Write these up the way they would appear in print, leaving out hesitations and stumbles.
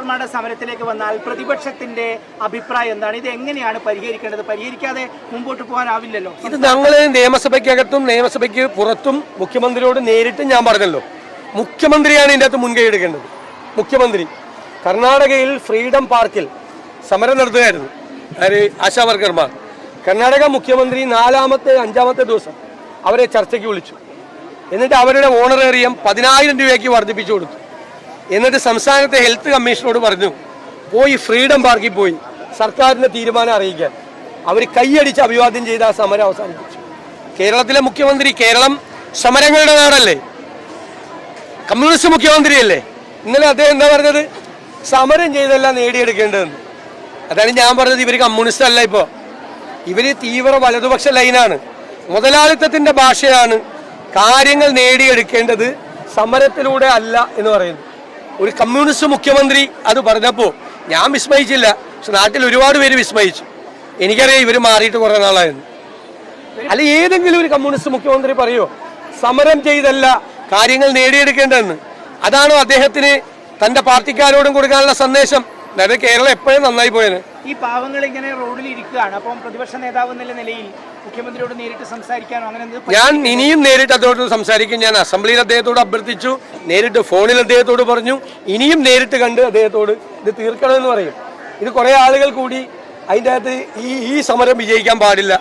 ഡോക്ടർമാരുടെ സമരത്തിലേക്ക് വന്നാൽ പ്രതിപക്ഷത്തിന്റെ അഭിപ്രായം എന്താണ്? ഇത് എങ്ങനെയാണ് പരിഹരിക്കേണ്ടത്? പരിഹരിക്കാതെ മുമ്പോട്ട് പോകാനാവില്ലല്ലോ. ഇത് ഞങ്ങൾ നിയമസഭയ്ക്കകത്തും നിയമസഭയ്ക്ക് പുറത്തും മുഖ്യമന്ത്രിയോട് നേരിട്ട് ഞാൻ പറഞ്ഞല്ലോ, മുഖ്യമന്ത്രിയാണ് ഇതിൻ്റെ അകത്ത് മുൻകൈ എടുക്കേണ്ടത്. മുഖ്യമന്ത്രി കർണാടകയിൽ ഫ്രീഡം പാർക്കിൽ സമരം നടത്തുകയായിരുന്നു ആശാ വർക്കർമാർ. കർണാടക മുഖ്യമന്ത്രി 4ാമത്തെ 5ാമത്തെ ദിവസം അവരെ ചർച്ചയ്ക്ക് വിളിച്ചു. എന്നിട്ട് അവരുടെ ഓണറേറിയം 10,000 രൂപയ്ക്ക് വർദ്ധിപ്പിച്ചു കൊടുത്തു. എന്നിട്ട് സംസ്ഥാനത്തെ ഹെൽത്ത് കമ്മീഷനോട് പറഞ്ഞു, പോയി ഫ്രീഡം പാർക്കിൽ പോയി സർക്കാരിന്റെ തീരുമാനം അറിയിക്കാൻ. അവർ കൈയടിച്ച് അഭിവാദ്യം ചെയ്ത് ആ സമരം അവസാനിപ്പിച്ചു. കേരളത്തിലെ മുഖ്യമന്ത്രി, കേരളം സമരങ്ങളുടെ നാടല്ലേ, കമ്മ്യൂണിസ്റ്റ് മുഖ്യമന്ത്രിയല്ലേ, ഇന്നലെ അദ്ദേഹം എന്താ പറഞ്ഞത്? സമരം ചെയ്തല്ല നേടിയെടുക്കേണ്ടതെന്ന്. അതാണ് ഞാൻ പറഞ്ഞത്. ഇവർ കമ്മ്യൂണിസ്റ്റ് അല്ല, ഇപ്പോൾ ഇവർ തീവ്ര വലതുപക്ഷ ലൈനാണ്. മുതലാളിത്തത്തിന്റെ ഭാഷയാണ്. കാര്യങ്ങൾ നേടിയെടുക്കേണ്ടത് സമരത്തിലൂടെ അല്ല എന്ന് പറയുന്നു. ഒരു കമ്മ്യൂണിസ്റ്റ് മുഖ്യമന്ത്രി അത് പറഞ്ഞപ്പോൾ ഞാൻ വിസ്മയിച്ചില്ല, പക്ഷെ നാട്ടിൽ ഒരുപാട് പേര് വിസ്മയിച്ചു. എനിക്കറിയാം ഇവർ മാറിയിട്ട് കുറെ നാളായിരുന്നു. അല്ല, ഏതെങ്കിലും ഒരു കമ്മ്യൂണിസ്റ്റ് മുഖ്യമന്ത്രി പറയോ സമരം ചെയ്തല്ല കാര്യങ്ങൾ നേടിയെടുക്കേണ്ടതെന്ന്? അതാണോ അദ്ദേഹത്തിന് തന്റെ പാർട്ടിക്കാരോടും കൊടുക്കാനുള്ള സന്ദേശം? അതായത് കേരളം എപ്പോഴും നന്നായി പോയത്. ഈ പാവങ്ങൾ ഇങ്ങനെ റോഡിൽ ഇരിക്കുകയാണ്. അപ്പം പ്രതിപക്ഷ നേതാവ് എന്നുള്ള നിലയിൽ മുഖ്യമന്ത്രിയോട് നേരിട്ട് സംസാരിക്കാനോ അങ്ങനെ? ഞാൻ ഇനിയും നേരിട്ട് അദ്ദേഹത്തോട് സംസാരിക്കും. ഞാൻ അസംബ്ലിയിൽ അദ്ദേഹത്തോട് അഭ്യർത്ഥിച്ചു, നേരിട്ട് ഫോണിൽ അദ്ദേഹത്തോട് പറഞ്ഞു, ഇനിയും നേരിട്ട് കണ്ട് അദ്ദേഹത്തോട് ഇത് തീർക്കണമെന്ന് പറയും. ഇത് കുറെ ആളുകൾ കൂടി അതിൻ്റെ അകത്ത് ഈ സമരം വിജയിക്കാൻ പാടില്ല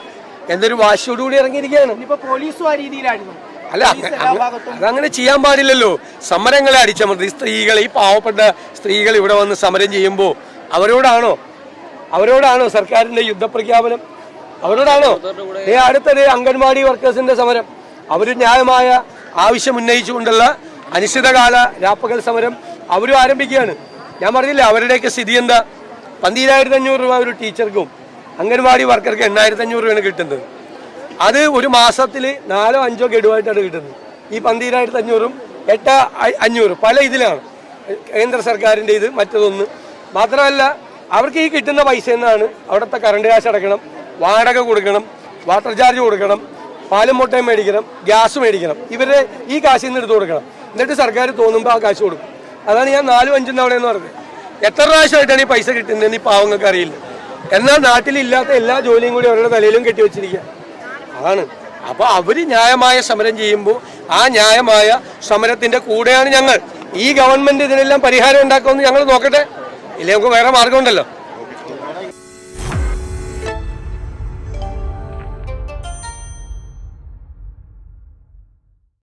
എന്നൊരു വാശിയോടുകൂടി ഇറങ്ങിയിരിക്കുകയാണ്. ഇപ്പൊ പോലീസും ആ രീതിയിലായിരുന്നു. അല്ല, അതങ്ങനെ ചെയ്യാൻ പാടില്ലല്ലോ. സമരങ്ങളെ അടിച്ചമർത്തി സ്ത്രീകൾ, ഈ പാവപ്പെട്ട സ്ത്രീകൾ ഇവിടെ വന്ന് സമരം ചെയ്യുമ്പോൾ അവരോടാണോ സർക്കാരിന്റെ യുദ്ധപ്രഖ്യാപനം? അവരോടാണോ? അടുത്തത് അംഗൻവാടി വർക്കേഴ്സിന്റെ സമരം. അവർ ന്യായമായ ആവശ്യം ഉന്നയിച്ചുകൊണ്ടുള്ള അനിശ്ചിതകാല രാപ്പകൽ സമരം അവരും ആരംഭിക്കുകയാണ്. ഞാൻ പറഞ്ഞില്ല അവരുടെയൊക്കെ സ്ഥിതി എന്താ? 12,500 രൂപ ഒരു ടീച്ചർക്കും അംഗൻവാടി വർക്കർക്ക് 8,500 രൂപയാണ് കിട്ടുന്നത്. അത് ഒരു മാസത്തിൽ 4 or 5 ഗഡുവായിട്ടാണ് കിട്ടുന്നത്. ഈ 12,500ഉം 8,500 പല ഇതിലാണ്. കേന്ദ്ര സർക്കാരിൻ്റെ ഇത് മറ്റതൊന്ന് മാത്രമല്ല, അവർക്ക് ഈ കിട്ടുന്ന പൈസ എന്നാണ് അവിടുത്തെ കറണ്ട് കാശ് അടക്കണം, വാടക കൊടുക്കണം, വാട്ടർ ചാർജ് കൊടുക്കണം, പാലും മുട്ടയും മേടിക്കണം, ഗ്യാസ് മേടിക്കണം. ഇവരെ ഈ കാശിൽ നിന്ന് എടുത്ത് കൊടുക്കണം. എന്നിട്ട് സർക്കാർ തോന്നുമ്പോൾ ആ കാശ് കൊടുക്കും. അതാണ് ഞാൻ 4 5 തവണ എന്ന് പറഞ്ഞത്. എത്ര പ്രാവശ്യമായിട്ടാണ് ഈ പൈസ കിട്ടുന്നതെന്ന് ഈ പാവങ്ങൾക്ക് അറിയില്ല. എന്നാൽ നാട്ടിലില്ലാത്ത എല്ലാ ജോലിയും കൂടി അവരുടെ തലയിലും കെട്ടിവെച്ചിരിക്കുക അതാണ്. അപ്പോൾ അവർ ന്യായമായ സമരം ചെയ്യുമ്പോൾ ആ ന്യായമായ സമരത്തിന്റെ കൂടെയാണ് ഞങ്ങൾ. ഈ ഗവൺമെന്റ് ഇതിനെല്ലാം പരിഹാരം ഉണ്ടാക്കുമെന്ന് ഞങ്ങൾ നോക്കട്ടെ, ഇല്ലെങ്കിൽ നമുക്ക് വേറെ മാർഗമുണ്ടല്ലോ.